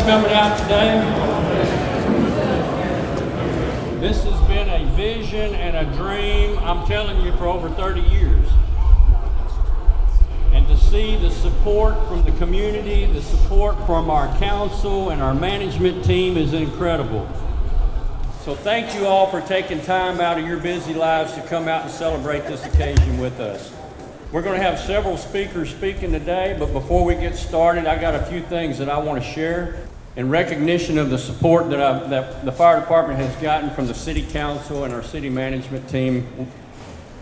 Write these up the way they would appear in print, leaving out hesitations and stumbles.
coming out today. This has been a vision and a dream, I'm telling you, for over 30 years. And to see the support from the community, the support from our council and our management team is incredible. So thank you all for taking time out of your busy lives to come out and celebrate this occasion with us. We're going to have several speakers speaking today, but before we get started, I got a few things that I want to share. In recognition of the support that the fire department has gotten from the city council and our city management team,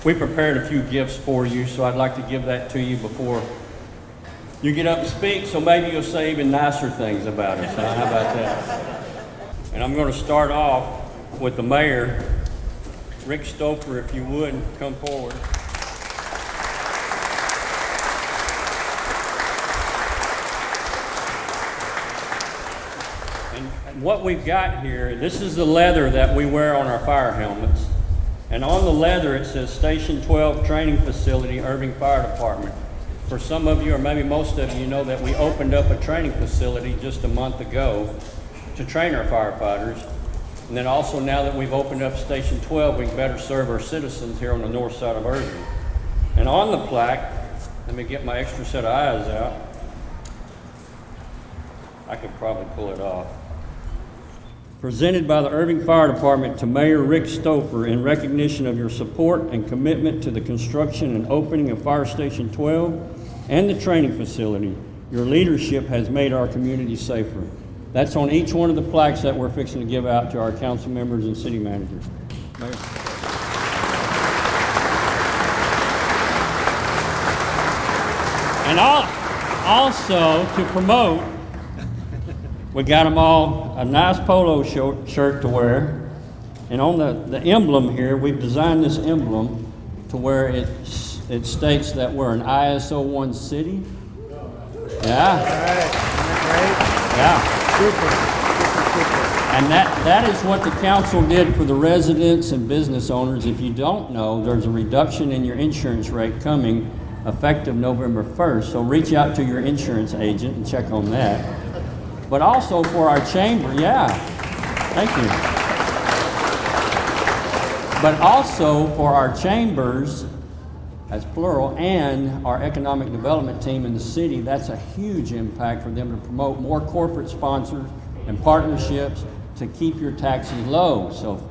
we prepared a few gifts for you, so I'd like to give that to you before you get up and speak, so maybe you'll say even nicer things about us. How about that? And I'm going to start off with the mayor, Rick Stopfer, if you would, come forward. And what we've got here, this is the leather that we wear on our fire helmets. And on the leather it says Station 12 Training Facility, Irving Fire Department. For some of you, or maybe most of you, know that we opened up a training facility just a month ago to train our firefighters. And then also now that we've opened up Station 12, we can better serve our citizens here on the north side of Irving. And on the plaque, let me get my extra set of eyes out. I could probably pull it off. Presented by the Irving Fire Department to Mayor Rick Stopfer in recognition of your support and commitment to the construction and opening of Fire Station 12 and the training facility. Your leadership has made our community safer. That's on each one of the plaques that we're fixing to give out to our council members and city managers. Mayor. And also to promote, we got them all a nice polo shirt to wear. And on the emblem here, we've designed this emblem to where it states that we're an ISO 1 city. Yeah. All right. Isn't that great? Yeah. Super. And that is what the council did for the residents and business owners. If you don't know, there's a reduction in your insurance rate coming effective November 1st. So reach out to your insurance agent and check on that. But also for our chamber, yeah, thank you. But also for our chambers, as plural, and our economic development team in the city, that's a huge impact for them to promote more corporate sponsors and partnerships to keep your taxes low. So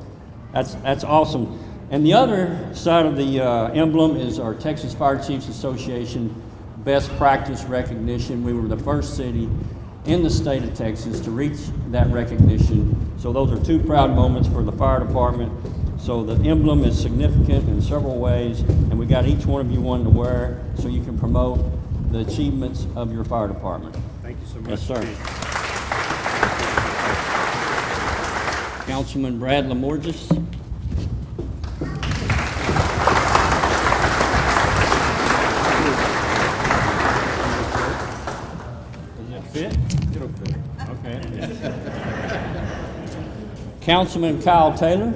that's awesome. And the other side of the emblem is our Texas Fire Chiefs Association best practice recognition. We were the first city in the state of Texas to reach that recognition. So those are two proud moments for the fire department. So the emblem is significant in several ways, and we got each one of you one to wear so you can promote the achievements of your fire department. Thank you so much. Yes, sir. Councilman Brad LaMorgese. Does it fit? It'll fit. Okay. Councilman Kyle Taylor.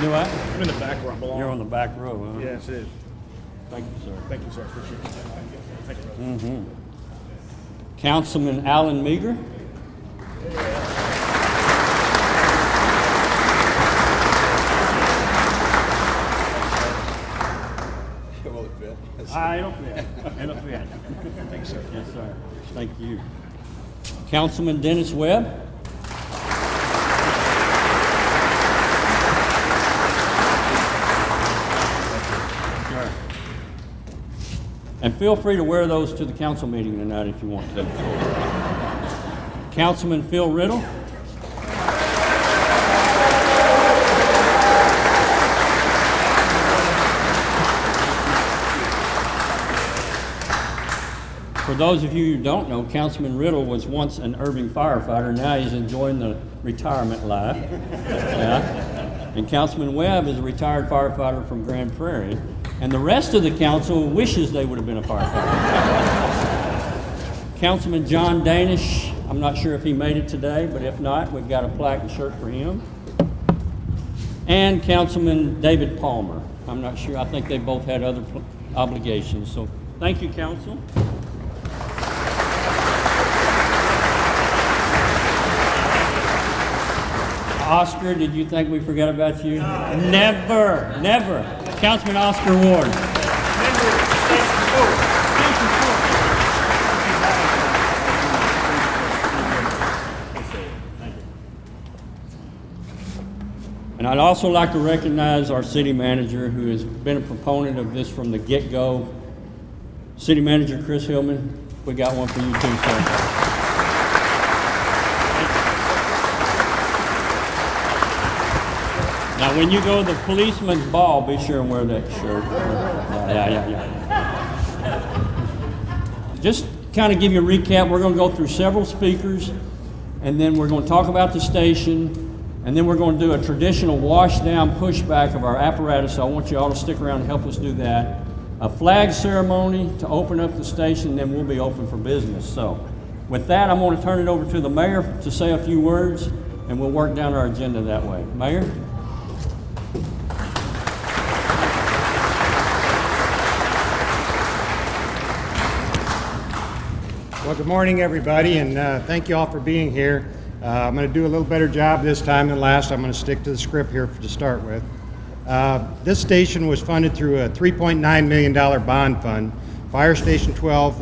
Do what? I'm in the back where I belong. You're on the back row, huh? Yes, it is. Thank you, sir. Thank you, sir. Appreciate it. Thank you, brother. Councilman Alan Meager. Will it fit? It'll fit. It'll fit. Thank you, sir. Yes, sir. Thank you. Councilman Dennis Webb. And feel free to wear those to the council meeting tonight if you want to. Councilman Phil Riddle. For those of you who don't know, Councilman Riddle was once an Irving firefighter. Now he's enjoying the retirement life. Yeah. And Councilman Webb is a retired firefighter from Grand Prairie. And the rest of the council wishes they would have been a firefighter. Councilman John Danish, I'm not sure if he made it today, but if not, we've got a plaque and shirt for him. And Councilman David Palmer. I'm not sure, I think they both had other obligations. So thank you, council. Oscar, did you think we forgot about you? Never, never. Councilman Oscar Ward. And I'd also like to recognize our city manager, who has been a proponent of this from the get-go. City Manager Chris Hillman, we got one for you too, sir. Now, when you go to the policeman's ball, be sure and wear that shirt. Yeah. Just kind of give you a recap. We're going to go through several speakers, and then we're going to talk about the station, and then we're going to do a traditional wash-down pushback of our apparatus. So I want you all to stick around and help us do that. A flag ceremony to open up the station, then we'll be open for business. So with that, I'm going to turn it over to the mayor to say a few words, and we'll work down our agenda that way. Mayor? Well, good morning, everybody, and thank you all for being here. I'm going to do a little better job this time than last. I'm going to stick to the script here to start with. This station was funded through a $3.9 million bond fund. Fire Station 12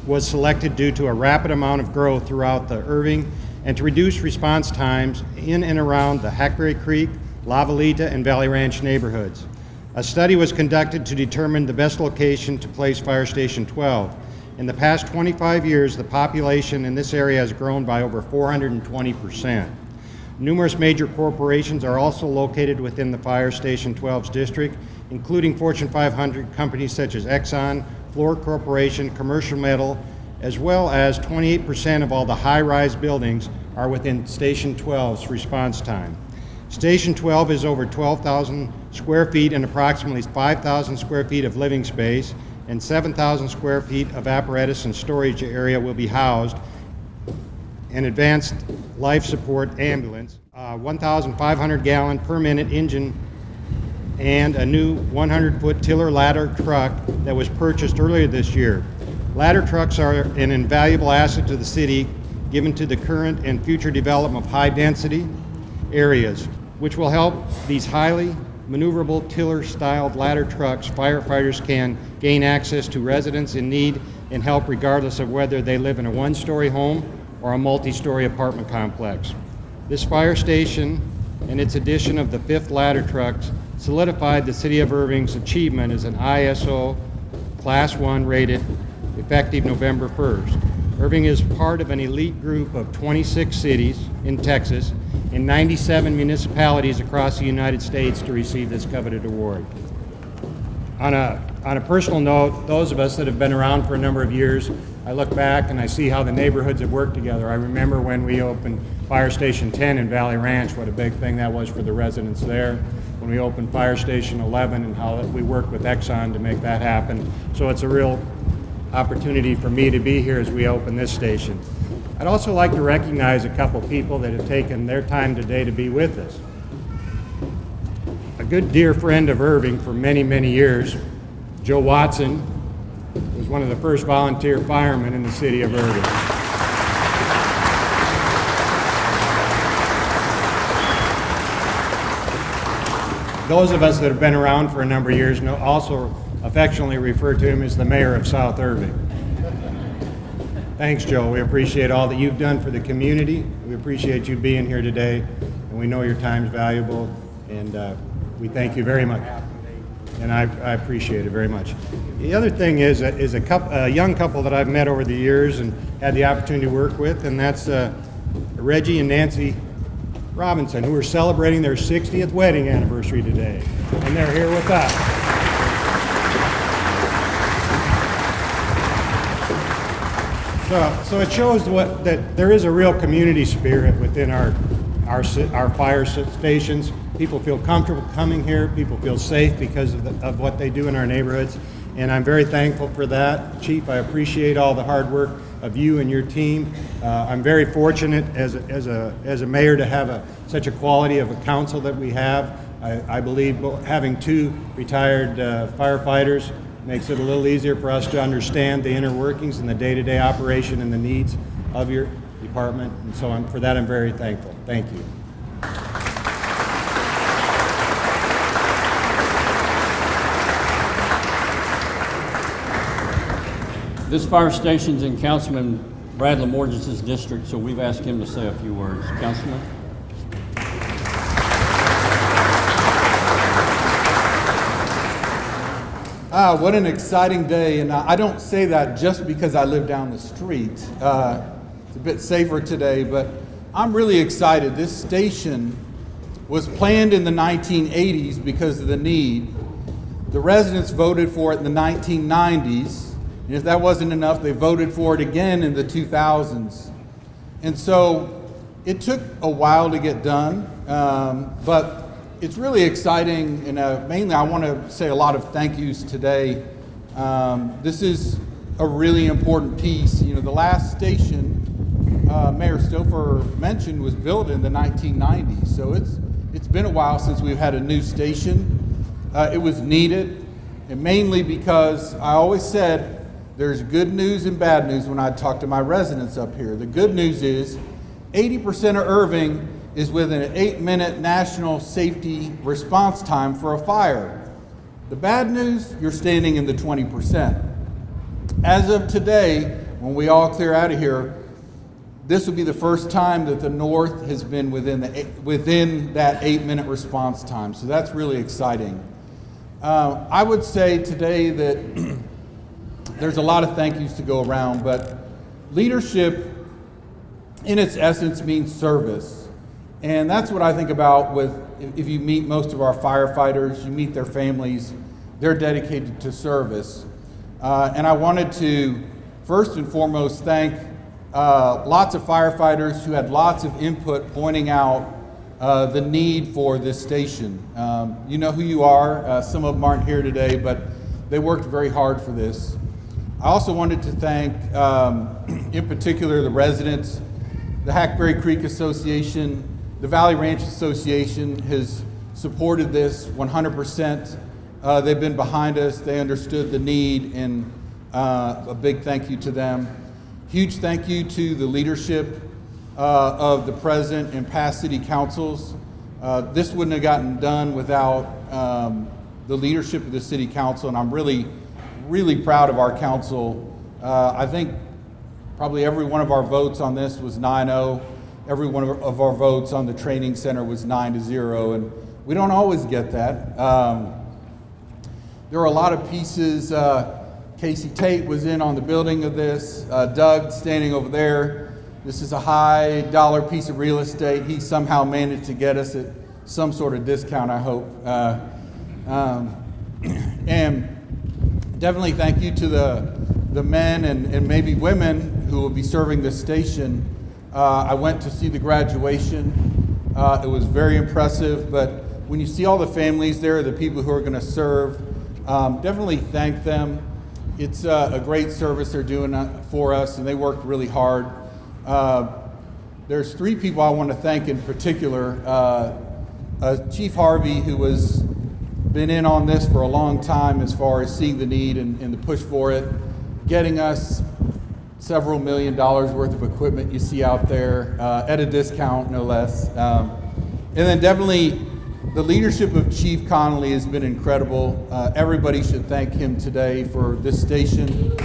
was selected due to a rapid amount of growth throughout the Irving and to reduce response times in and around the Hackberry Creek, La Valita, and Valley Ranch neighborhoods. A study was conducted to determine the best location to place Fire Station 12. In the past 25 years, the population in this area has grown by over 420%. Numerous major corporations are also located within the Fire Station 12's district, including Fortune 500 companies such as Exxon, Fluor Corporation, Commercial Metal, as well as 28% of all the high-rise buildings are within Station 12's response time. Station 12 is over 12,000 square feet and approximately 5,000 square feet of living space, and 7,000 square feet of apparatus and storage area will be housed. An advanced life support ambulance, 1,500 gallon per minute engine, and a new 100-foot tiller ladder truck that was purchased earlier this year. Ladder trucks are an invaluable asset to the city, given to the current and future development of high-density areas, which will help these highly maneuverable tiller-styled ladder trucks. Firefighters can gain access to residents in need and help regardless of whether they live in a one-story home or a multi-story apartment complex. This fire station and its addition of the 5th ladder trucks solidified the City of Irving's achievement as an ISO Class 1 rated effective November 1st. Irving is part of an elite group of 26 cities in Texas and 97 municipalities across the United States to receive this coveted award. On a personal note, those of us that have been around for a number of years, I look back and I see how the neighborhoods have worked together. I remember when we opened Fire Station 10 in Valley Ranch, what a big thing that was for the residents there. When we opened Fire Station 11 and how we worked with Exxon to make that happen. So it's a real opportunity for me to be here as we open this station. I'd also like to recognize a couple people that have taken their time today to be with us. A good dear friend of Irving for many, many years, Joe Watson, was one of the first volunteer firemen in the city of Irving. Those of us that have been around for a number of years also affectionately refer to him as the mayor of South Irving. Thanks, Joe. We appreciate all that you've done for the community. We appreciate you being here today, and we know your time's valuable, and we thank you very much. And I appreciate it very much. The other thing is a young couple that I've met over the years and had the opportunity to work with, and that's Reggie and Nancy Robinson, who are celebrating their 60th wedding anniversary today, and they're here with us. So it shows that there is a real community spirit within our fire stations. People feel comfortable coming here. People feel safe because of what they do in our neighborhoods, and I'm very thankful for that. Chief, I appreciate all the hard work of you and your team. I'm very fortunate as a mayor to have such a quality of a council that we have. I believe having two retired firefighters makes it a little easier for us to understand the inner workings and the day-to-day operation and the needs of your department. And so for that, I'm very thankful. Thank you. This fire station's in Councilman Brad LaMorgese's district, so we've asked him to say a few words. Councilman? What an exciting day, and I don't say that just because I live down the street. It's a bit safer today, but I'm really excited. This station was planned in the 1980s because of the need. The residents voted for it in the 1990s, and if that wasn't enough, they voted for it again in the 2000s. And so it took a while to get done, but it's really exciting, and mainly I want to say a lot of thank yous today. This is a really important piece. You know, the last station Mayor Stopfer mentioned was built in the 1990s, so it's been a while since we've had a new station. It was needed, and mainly because I always said there's good news and bad news when I talk to my residents up here. The good news is 80% of Irving is within an 8-minute national safety response time for a fire. The bad news, you're standing in the 20%. As of today, when we all clear out of here, this will be the first time that the North has been within that 8-minute response time. So that's really exciting. I would say today that there's a lot of thank yous to go around, but leadership in its essence means service. And that's what I think about if you meet most of our firefighters, you meet their families, they're dedicated to service. And I wanted to first and foremost thank lots of firefighters who had lots of input pointing out the need for this station. You know who you are. Some of them aren't here today, but they worked very hard for this. I also wanted to thank, in particular, the residents. The Hackberry Creek Association, the Valley Ranch Association has supported this 100%. They've been behind us. They understood the need, and a big thank you to them. Huge thank you to the leadership of the present and past city councils. This wouldn't have gotten done without the leadership of the city council, and I'm really, really proud of our council. I think probably every one of our votes on this was 9-0. Every one of our votes on the training center was 9-0, and we don't always get that. There are a lot of pieces. Casey Tate was in on the building of this. Doug standing over there. This is a high dollar piece of real estate. He somehow managed to get us at some sort of discount, I hope. And definitely thank you to the men and maybe women who will be serving this station. I went to see the graduation. It was very impressive, but when you see all the families there, the people who are going to serve, definitely thank them. It's a great service they're doing for us, and they worked really hard. There's 3 people I want to thank in particular. Chief Harvey, who has been in on this for a long time as far as seeing the need and the push for it, getting us several $1 million worth of equipment you see out there at a discount, no less. And then definitely the leadership of Chief Conley has been incredible. Everybody should thank him today for this station.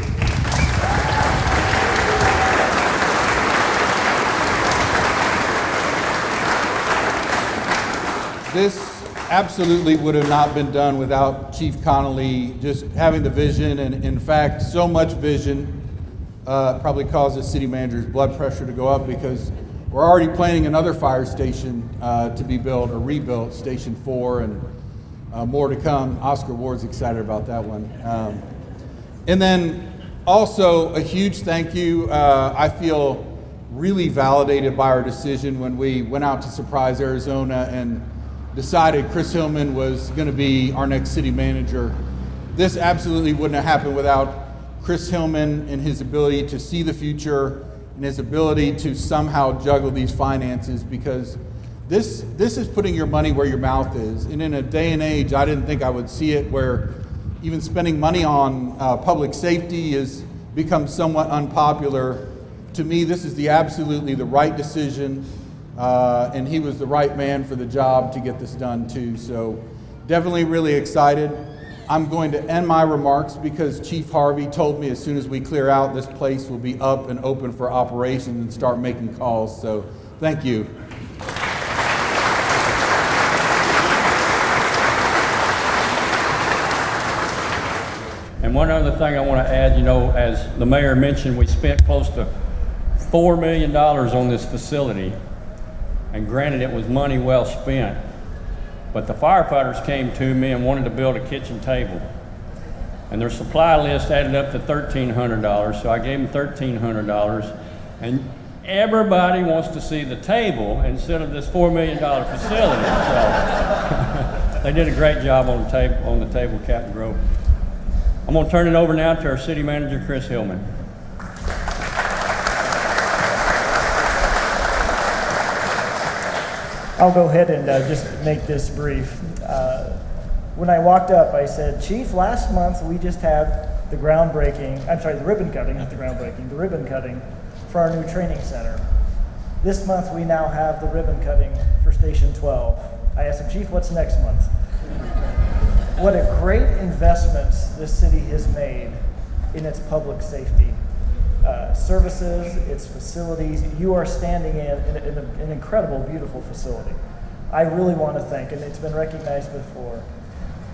This absolutely would have not been done without Chief Conley just having the vision, and in fact, so much vision probably caused the city manager's blood pressure to go up, because we're already planning another fire station to be built or rebuilt, Station 4, and more to come. Oscar Ward's excited about that one. And then also a huge thank you. I feel really validated by our decision when we went out to surprise Arizona and decided Chris Hillman was going to be our next city manager. This absolutely wouldn't have happened without Chris Hillman and his ability to see the future and his ability to somehow juggle these finances, because this is putting your money where your mouth is. And in a day and age, I didn't think I would see it, where even spending money on public safety has become somewhat unpopular. To me, this is absolutely the right decision, and he was the right man for the job to get this done too. So definitely really excited. I'm going to end my remarks because Chief Harvey told me as soon as we clear out, this place will be up and open for operations and start making calls. So thank you. And one other thing I want to add, you know, as the mayor mentioned, we spent close to $4 million on this facility. And granted, it was money well spent. But the firefighters came to me and wanted to build a kitchen table. And their supply list added up to $1,300, so I gave them $1,300. And everybody wants to see the table instead of this $4 million facility. So they did a great job on the table, Captain Grove. I'm going to turn it over now to our city manager, Chris Hillman. I'll go ahead and just make this brief. When I walked up, I said, Chief, last month we just had the groundbreaking, the ribbon cutting, not the groundbreaking, the ribbon cutting for our new training center. This month we now have the ribbon cutting for Station 12. I asked him, Chief, what's next month? What a great investment this city has made in its public safety. Services, its facilities. You are standing in an incredible, beautiful facility. I really want to thank, and it's been recognized before,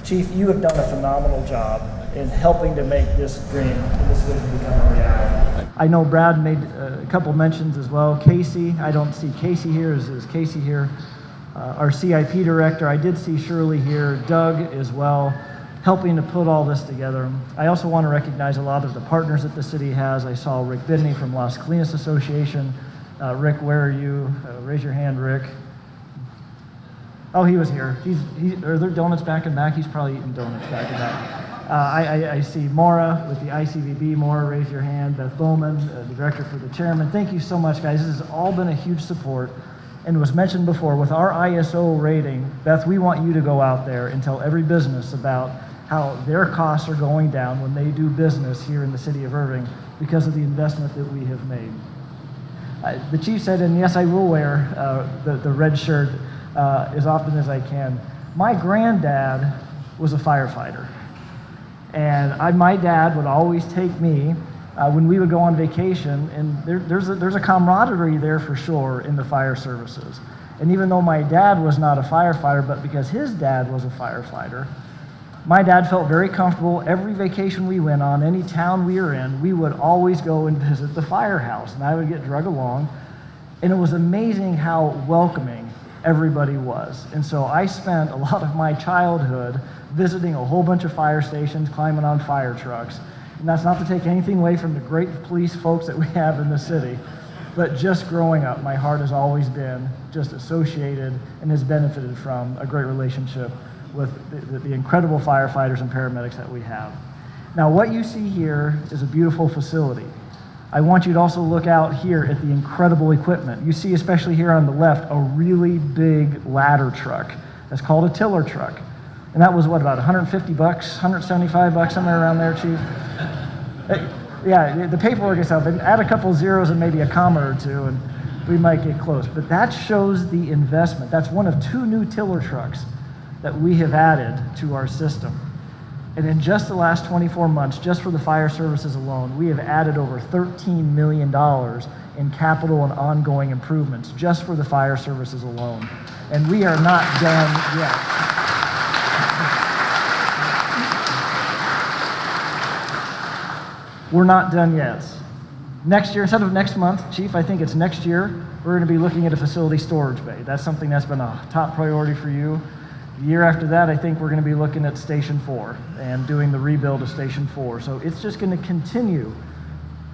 Chief, you have done a phenomenal job in helping to make this dream and this vision become a reality. I know Brad made a couple mentions as well. Casey, I don't see Casey here. Is Casey here? Our CIP director, I did see Shirley here. Doug as well, helping to put all this together. I also want to recognize a lot of the partners that the city has. I saw Rick Bidney from Las Colinas Association. Rick, where are you? Raise your hand, Rick. Oh, he was here. Are there donuts back and back? He's probably eating donuts back and back. I see Maura with the ICVB. Maura, raise your hand. Beth Bowman, the director for the chairman. Thank you so much, guys. This has all been a huge support. And was mentioned before, with our ISO rating, Beth, we want you to go out there and tell every business about how their costs are going down when they do business here in the city of Irving because of the investment that we have made. The chief said, and yes, I will wear the red shirt as often as I can. My granddad was a firefighter. And my dad would always take me when we would go on vacation, and there's a camaraderie there for sure in the fire services. And even though my dad was not a firefighter, but because his dad was a firefighter, my dad felt very comfortable. Every vacation we went on, any town we were in, we would always go and visit the firehouse, and I would get drug along. And it was amazing how welcoming everybody was. And so I spent a lot of my childhood visiting a whole bunch of fire stations, climbing on fire trucks. And that's not to take anything away from the great police folks that we have in the city, but just growing up, my heart has always been just associated and has benefited from a great relationship with the incredible firefighters and paramedics that we have. Now, what you see here is a beautiful facility. I want you to also look out here at the incredible equipment. You see, especially here on the left, a really big ladder truck. That's called a tiller truck. And that was what, about 150 bucks, 175 bucks, somewhere around there, Chief? Yeah, the paperwork is up. Add a couple zeros and maybe a comma or two, and we might get close. But that shows the investment. That's one of 2 new tiller trucks that we have added to our system. And in just the last 24 months, just for the fire services alone, we have added over $13 million in capital and ongoing improvements just for the fire services alone. And we are not done yet. We're not done yet. Next year, instead of next month, Chief, I think it's next year, we're going to be looking at a facility storage bay. That's something that's been a top priority for you. The year after that, I think we're going to be looking at Station 4 and doing the rebuild of Station 4. So it's just going to continue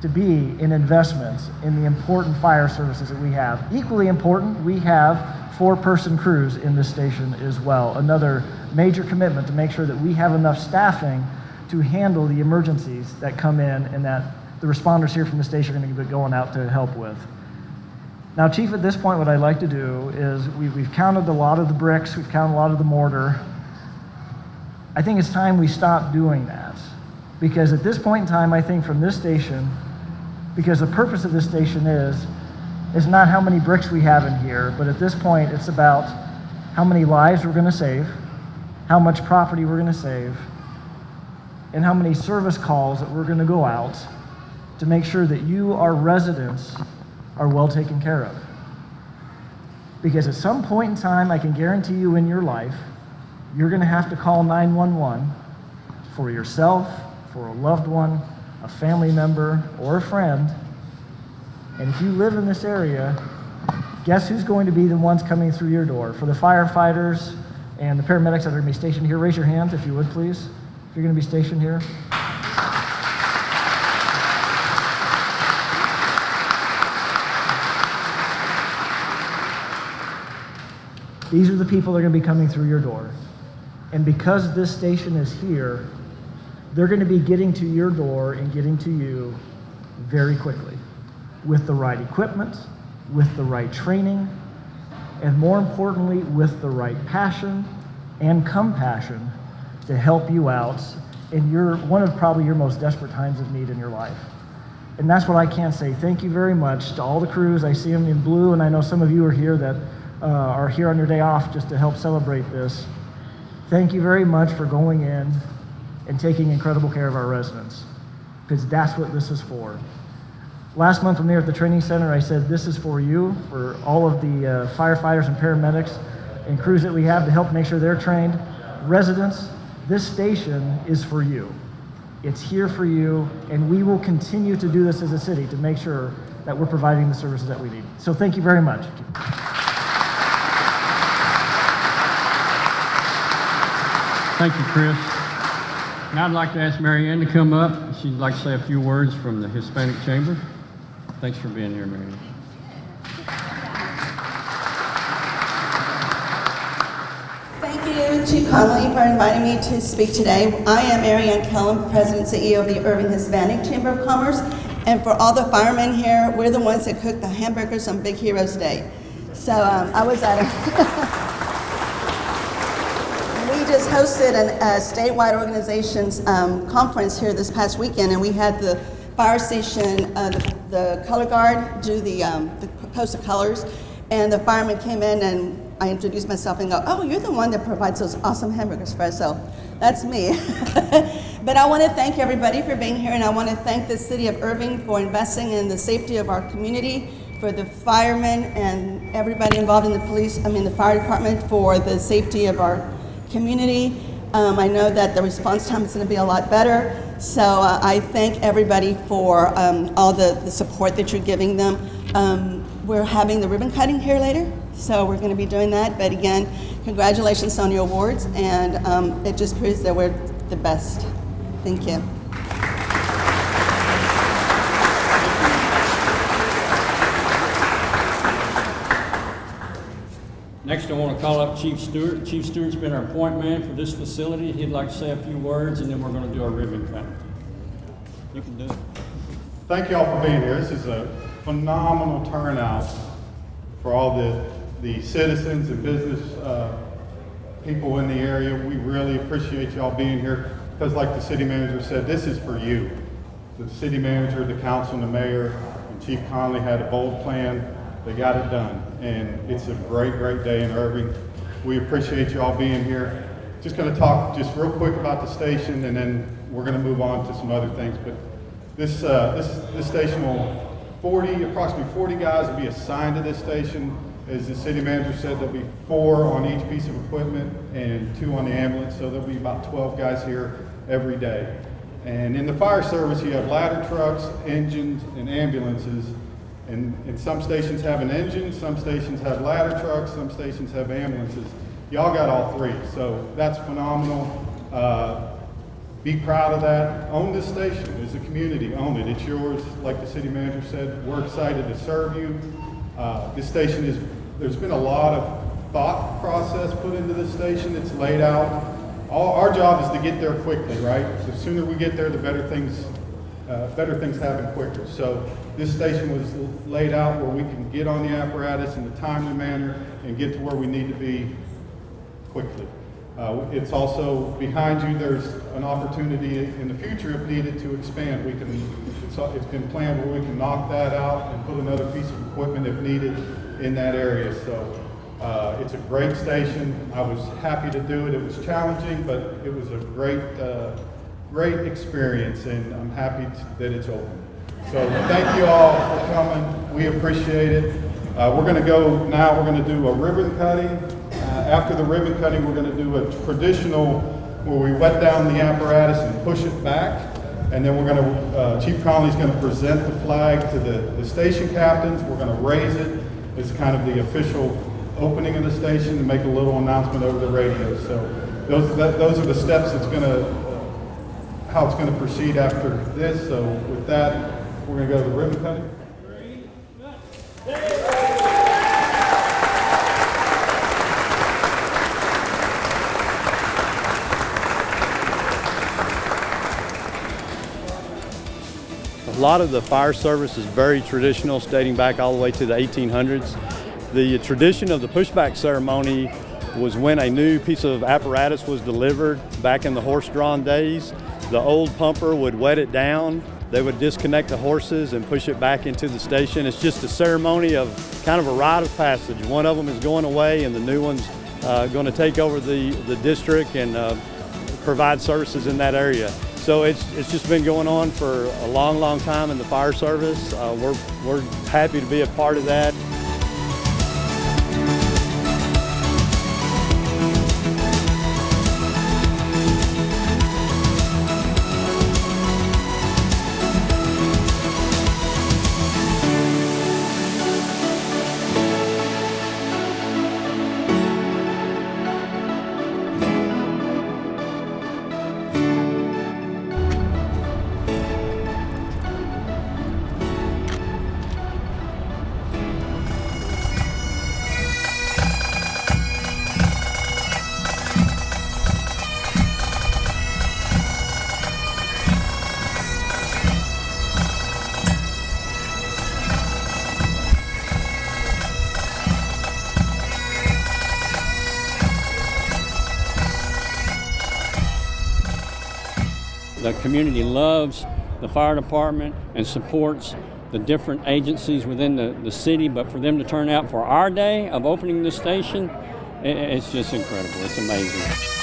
to be an investment in the important fire services that we have. Equally important, we have 4-person crews in this station as well. Another major commitment to make sure that we have enough staffing to handle the emergencies that come in and that the responders here from the station are going to be going out to help with. Now, Chief, at this point, what I'd like to do is we've counted a lot of the bricks, we've counted a lot of the mortar. I think it's time we stop doing that. Because at this point in time, I think from this station, because the purpose of this station is not how many bricks we have in here, but at this point, it's about how many lives we're going to save, how much property we're going to save, and how many service calls that we're going to go out to make sure that you, our residents, are well taken care of. Because at some point in time, I can guarantee you in your life, you're going to have to call 911 for yourself, for a loved one, a family member, or a friend. And if you live in this area, guess who's going to be the ones coming through your door? For the firefighters and the paramedics that are going to be stationed here, raise your hands if you would, please, if you're going to be stationed here. These are the people that are going to be coming through your door. And because this station is here, they're going to be getting to your door and getting to you very quickly with the right equipment, with the right training, and more importantly, with the right passion and compassion to help you out in one of probably your most desperate times of need in your life. And that's what I can say. Thank you very much to all the crews. I see them in blue, and I know some of you are here that are here on your day off just to help celebrate this. Thank you very much for going in and taking incredible care of our residents, because that's what this is for. Last month when we were at the training center, I said, this is for you, for all of the firefighters and paramedics and crews that we have to help make sure they're trained. Residents, this station is for you. It's here for you, and we will continue to do this as a city to make sure that we're providing the services that we need. So thank you very much. Thank you, Chris. Now I'd like to ask Mary Ann to come up. She'd like to say a few words from the Hispanic Chamber. Thanks for being here, Mary Ann. Thank you, Chief Conley, for inviting me to speak today. I am Mary Ann Kellam, President and CEO of the Irving Hispanic Chamber of Commerce. And for all the firemen here, we're the ones that cook the hamburgers on Big Heroes Day. So I was at we just hosted a statewide organizations conference here this past weekend, and we had the fire station, the color guard do the post of colors, and the firemen came in and I introduced myself and go, oh, you're the one that provides those awesome hamburgers for us, so that's me. But I want to thank everybody for being here, and I want to thank the city of Irving for investing in the safety of our community, for the firemen and everybody involved in the fire department for the safety of our community. I know that the response time is going to be a lot better, so I thank everybody for all the support that you're giving them. We're having the ribbon cutting here later, so we're going to be doing that. But again, congratulations on your awards, and it just proves that we're the best. Thank you. Next, I want to call up Chief Stewart. Chief Stewart's been our point man for this facility. He'd like to say a few words, and then we're going to do our ribbon cutting. You can do it. Thank you all for being here. This is a phenomenal turnout for all the citizens and business people in the area. We really appreciate y'all being here because, like the city manager said, this is for you. The city manager, the council, and the mayor, and Chief Conley had a bold plan. They got it done, and it's a great, great day in Irving. We appreciate y'all being here. Just going to talk just real quick about the station, and then we're going to move on to some other things. But this station will approximately 40 guys will be assigned to this station. As the city manager said, there'll be 4 on each piece of equipment and 2 on the ambulance, so there'll be about 12 guys here every day. And in the fire service, you have ladder trucks, engines, and ambulances. And some stations have an engine, some stations have ladder trucks, some stations have ambulances. Y'all got all 3, so that's phenomenal. Be proud of that. Own this station as a community. Own it. It's yours. Like the city manager said, we're excited to serve you. This station there's been a lot of thought process put into this station. It's laid out. Our job is to get there quickly, right? The sooner we get there, the better things better things happen quicker. So this station was laid out where we can get on the apparatus in a timely manner and get to where we need to be quickly. It's also behind you. There's an opportunity in the future, if needed, to expand. It's been planned where we can knock that out and put another piece of equipment if needed in that area. So it's a great station. I was happy to do it. It was challenging, but it was a great experience, and I'm happy that it's open. So thank you all for coming. We appreciate it. We're going to go now. We're going to do a ribbon cutting. After the ribbon cutting, we're going to do a traditional where we wet down the apparatus and push it back. And then we're going to, Chief Conley's going to present the flag to the station captains. We're going to raise it as kind of the official opening of the station and make a little announcement over the radio. So those are the steps it's going to, how it's going to proceed after this. So with that, we're going to go to the ribbon cutting. A lot of the fire service is very traditional, dating back all the way to the 1800s. The tradition of the pushback ceremony was when a new piece of apparatus was delivered back in the horse-drawn days. The old pumper would wet it down. They would disconnect the horses and push it back into the station. It's just a ceremony of kind of a rite of passage. One of them is going away and the new one's going to take over the district and provide services in that area. So it's just been going on for a long time in the fire service. We're happy to be a part of that. The community loves the fire department and supports the different agencies within the city, but for them to turn out for our day of opening the station, it's just incredible. It's amazing.